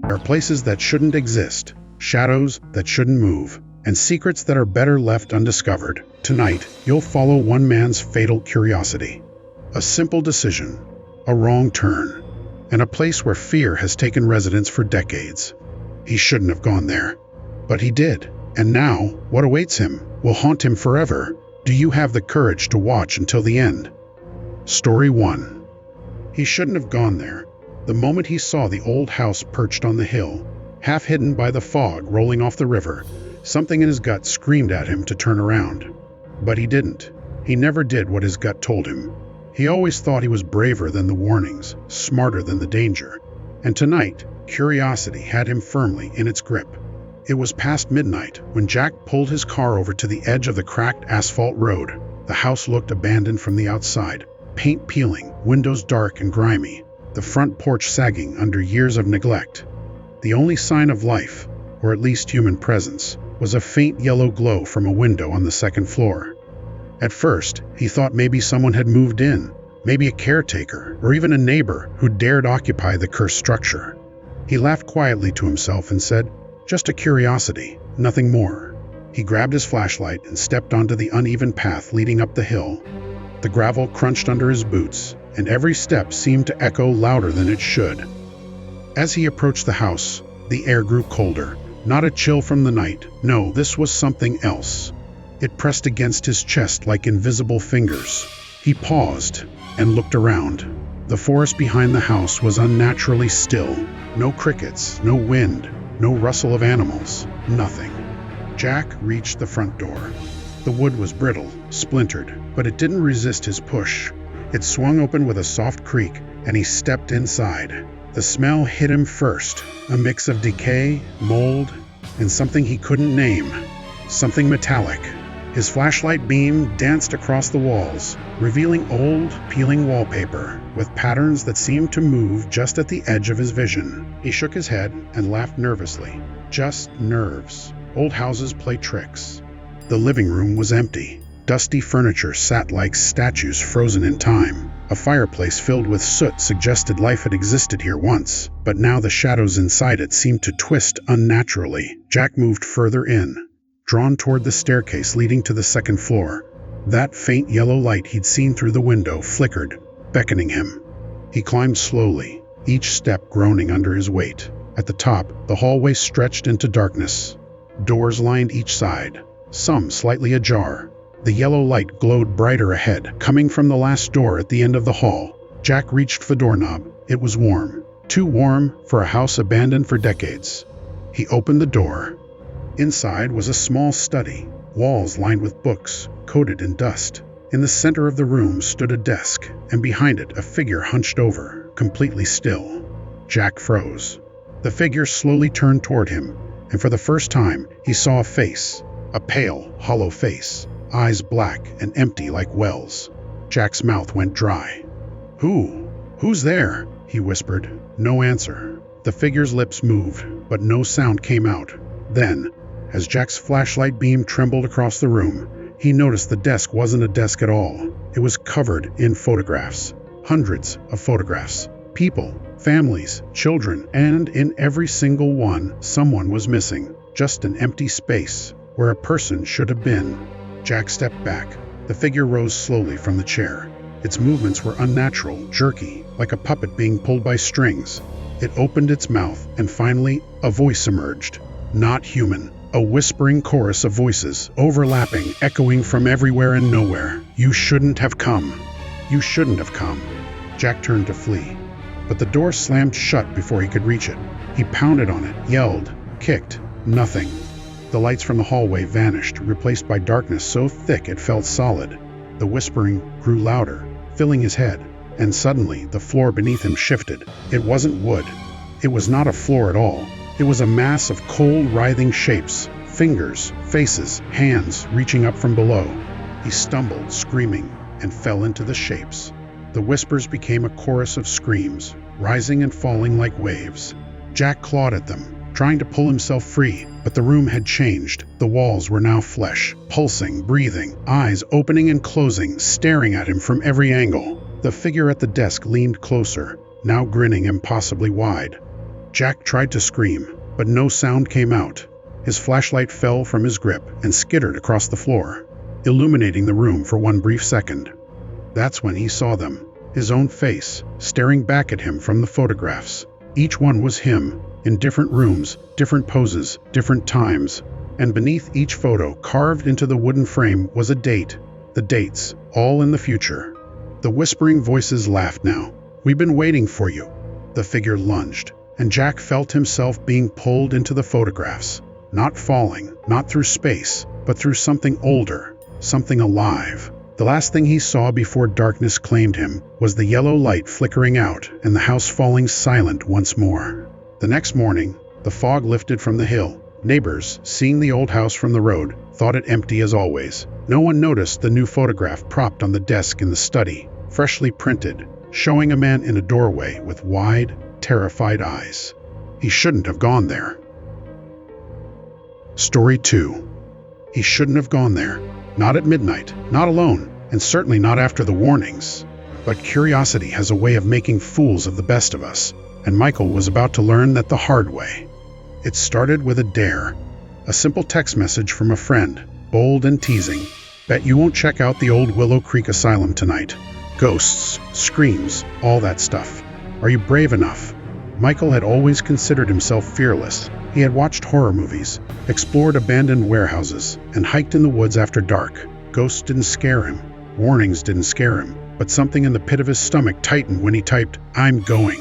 There are places that shouldn't exist, shadows that shouldn't move, and secrets that are better left undiscovered. Tonight, you'll follow one man's fatal curiosity. A simple decision, a wrong turn, and a place where fear has taken residence for decades. He shouldn't have gone there, but he did. And now, what awaits him will haunt him forever. Do you have the courage to watch until the end? Story 1. He shouldn't have gone there. The moment he saw the old house perched on the hill, half hidden by the fog rolling off the river, something in his gut screamed at him to turn around. But he didn't. He never did what his gut told him. He always thought he was braver than the warnings, smarter than the danger. And tonight, curiosity had him firmly in its grip. It was past midnight when Jack pulled his car over to the edge of the cracked asphalt road. The house looked abandoned from the outside, paint peeling, windows dark and grimy, the front porch sagging under years of neglect. The only sign of life, or at least human presence, was a faint yellow glow from a window on the second floor. At first, he thought maybe someone had moved in, maybe a caretaker, or even a neighbor who dared occupy the cursed structure. He laughed quietly to himself and said, "Just a curiosity, nothing more." He grabbed his flashlight and stepped onto the uneven path leading up the hill. The gravel crunched under his boots, and every step seemed to echo louder than it should. As he approached the house, the air grew colder. Not a chill from the night. No, this was something else. It pressed against his chest like invisible fingers. He paused and looked around. The forest behind the house was unnaturally still. No crickets, no wind, no rustle of animals, nothing. Jack reached the front door. The wood was brittle, splintered, but it didn't resist his push. It swung open with a soft creak, and he stepped inside. The smell hit him first, a mix of decay, mold, and something he couldn't name. Something metallic. His flashlight beam danced across the walls, revealing old, peeling wallpaper with patterns that seemed to move just at the edge of his vision. He shook his head and laughed nervously. Just nerves. Old houses play tricks. The living room was empty. Dusty furniture sat like statues frozen in time. A fireplace filled with soot suggested life had existed here once, but now the shadows inside it seemed to twist unnaturally. Jack moved further in, drawn toward the staircase leading to the second floor. That faint yellow light he'd seen through the window flickered, beckoning him. He climbed slowly, each step groaning under his weight. At the top, the hallway stretched into darkness. Doors lined each side, some slightly ajar. The yellow light glowed brighter ahead, coming from the last door at the end of the hall. Jack reached the doorknob. It was warm. Too warm for a house abandoned for decades. He opened the door. Inside was a small study, walls lined with books, coated in dust. In the center of the room stood a desk, and behind it a figure hunched over, completely still. Jack froze. The figure slowly turned toward him, and for the first time he saw a face, a pale, hollow face. Eyes black and empty like wells. Jack's mouth went dry. Who's there?" he whispered. No answer. The figure's lips moved, but no sound came out. Then, as Jack's flashlight beam trembled across the room, he noticed the desk wasn't a desk at all. It was covered in photographs. Hundreds of photographs. People, families, children, and in every single one, someone was missing. Just an empty space where a person should have been. Jack stepped back. The figure rose slowly from the chair. Its movements were unnatural, jerky, like a puppet being pulled by strings. It opened its mouth, and finally, a voice emerged. Not human. A whispering chorus of voices, overlapping, echoing from everywhere and nowhere. "You shouldn't have come. You shouldn't have come." Jack turned to flee, but the door slammed shut before he could reach it. He pounded on it, yelled, kicked. Nothing. The lights from the hallway vanished, replaced by darkness so thick it felt solid. The whispering grew louder, filling his head, and suddenly the floor beneath him shifted. It wasn't wood. It was not a floor at all. It was a mass of cold, writhing shapes, fingers, faces, hands reaching up from below. He stumbled, screaming, and fell into the shapes. The whispers became a chorus of screams, rising and falling like waves. Jack clawed at them, trying to pull himself free, but the room had changed. The walls were now flesh, pulsing, breathing, eyes opening and closing, staring at him from every angle. The figure at the desk leaned closer, now grinning impossibly wide. Jack tried to scream, but no sound came out. His flashlight fell from his grip and skittered across the floor, illuminating the room for one brief second. That's when he saw them, his own face, staring back at him from the photographs. Each one was him, in different rooms, different poses, different times, and beneath each photo, carved into the wooden frame, was a date. The dates, all in the future. The whispering voices laughed now. "We've been waiting for you." The figure lunged, and Jack felt himself being pulled into the photographs. Not falling, not through space, but through something older, something alive. The last thing he saw before darkness claimed him was the yellow light flickering out and the house falling silent once more. The next morning, the fog lifted from the hill. Neighbors, seeing the old house from the road, thought it empty as always. No one noticed the new photograph propped on the desk in the study, freshly printed, showing a man in a doorway with wide, terrified eyes. He shouldn't have gone there. Story 2. He shouldn't have gone there. Not at midnight, not alone, and certainly not after the warnings. But curiosity has a way of making fools of the best of us, and Michael was about to learn that the hard way. It started with a dare. A simple text message from a friend, bold and teasing. "Bet you won't check out the old Willow Creek Asylum tonight. Ghosts, screams, all that stuff. Are you brave enough?" Michael had always considered himself fearless. He had watched horror movies, explored abandoned warehouses, and hiked in the woods after dark. Ghosts didn't scare him. Warnings didn't scare him. But something in the pit of his stomach tightened when he typed, "I'm going."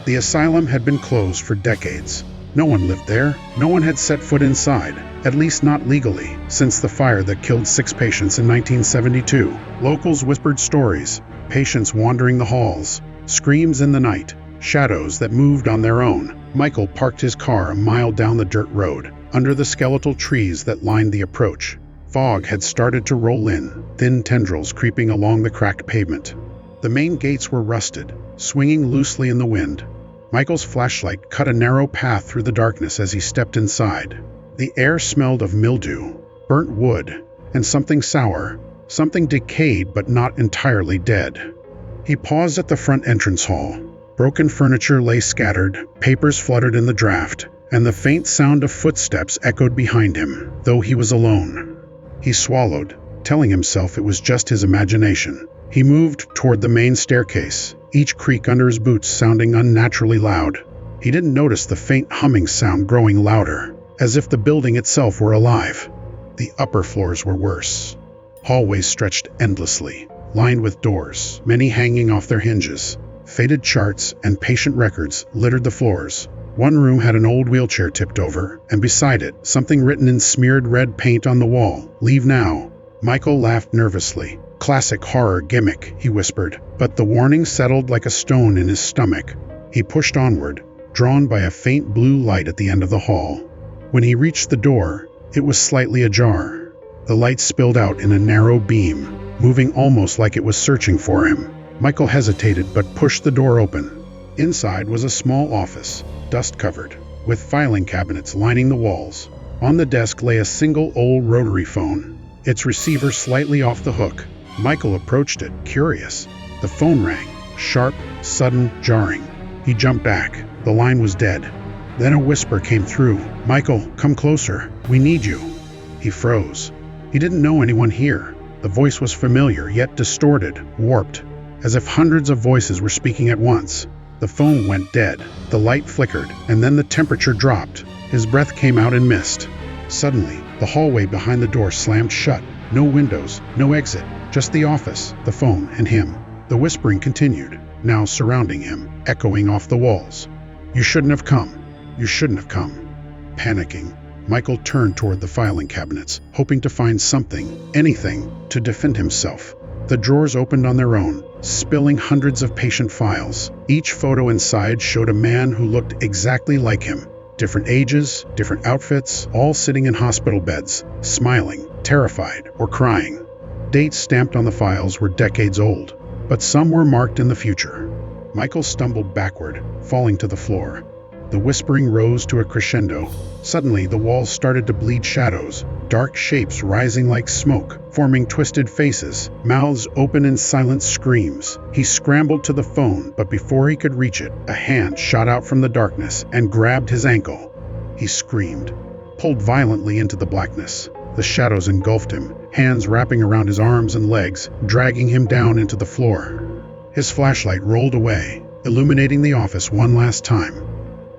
The asylum had been closed for decades. No one lived there. No one had set foot inside, at least not legally, since the fire that killed 6 patients in 1972. Locals whispered stories, patients wandering the halls, screams in the night, shadows that moved on their own. Michael parked his car a mile down the dirt road, under the skeletal trees that lined the approach. Fog had started to roll in, thin tendrils creeping along the cracked pavement. The main gates were rusted, swinging loosely in the wind. Michael's flashlight cut a narrow path through the darkness as he stepped inside. The air smelled of mildew, burnt wood, and something sour, something decayed but not entirely dead. He paused at the front entrance hall. Broken furniture lay scattered, papers fluttered in the draft, and the faint sound of footsteps echoed behind him, though he was alone. He swallowed, telling himself it was just his imagination. He moved toward the main staircase, each creak under his boots sounding unnaturally loud. He didn't notice the faint humming sound growing louder, as if the building itself were alive. The upper floors were worse. Hallways stretched endlessly, lined with doors, many hanging off their hinges. Faded charts and patient records littered the floors. One room had an old wheelchair tipped over, and beside it, something written in smeared red paint on the wall, "Leave now." Michael laughed nervously. "Classic horror gimmick," he whispered, but the warning settled like a stone in his stomach. He pushed onward, drawn by a faint blue light at the end of the hall. When he reached the door, it was slightly ajar. The light spilled out in a narrow beam, moving almost like it was searching for him. Michael hesitated but pushed the door open. Inside was a small office, dust-covered, with filing cabinets lining the walls. On the desk lay a single old rotary phone, its receiver slightly off the hook. Michael approached it, curious. The phone rang, sharp, sudden, jarring. He jumped back. The line was dead. Then a whisper came through. "Michael, come closer. We need you." He froze. He didn't know anyone here. The voice was familiar, yet distorted, warped, as if hundreds of voices were speaking at once. The phone went dead. The light flickered, and then the temperature dropped. His breath came out in mist. Suddenly, the hallway behind the door slammed shut. No windows, no exit, just the office, the phone, and him. The whispering continued, now surrounding him, echoing off the walls. "You shouldn't have come. You shouldn't have come." Panicking, Michael turned toward the filing cabinets, hoping to find something, anything, to defend himself. The drawers opened on their own, spilling hundreds of patient files. Each photo inside showed a man who looked exactly like him. Different ages, different outfits, all sitting in hospital beds, smiling, terrified, or crying. Dates stamped on the files were decades old, but some were marked in the future. Michael stumbled backward, falling to the floor. The whispering rose to a crescendo. Suddenly, the walls started to bleed shadows, dark shapes rising like smoke, forming twisted faces, mouths open in silent screams. He scrambled to the phone, but before he could reach it, a hand shot out from the darkness and grabbed his ankle. He screamed, pulled violently into the blackness. The shadows engulfed him, hands wrapping around his arms and legs, dragging him down into the floor. His flashlight rolled away, illuminating the office one last time.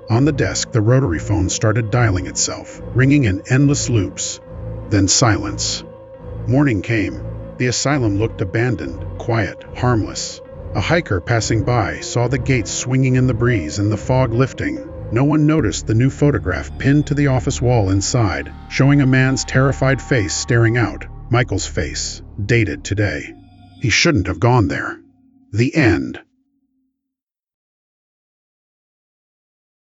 On the desk, the rotary phone started dialing itself, ringing in endless loops. Then silence. Morning came. The asylum looked abandoned, quiet, harmless. A hiker passing by saw the gates swinging in the breeze and the fog lifting. No one noticed the new photograph pinned to the office wall inside, showing a man's terrified face staring out. Michael's face, dated today. He shouldn't have gone there. The end.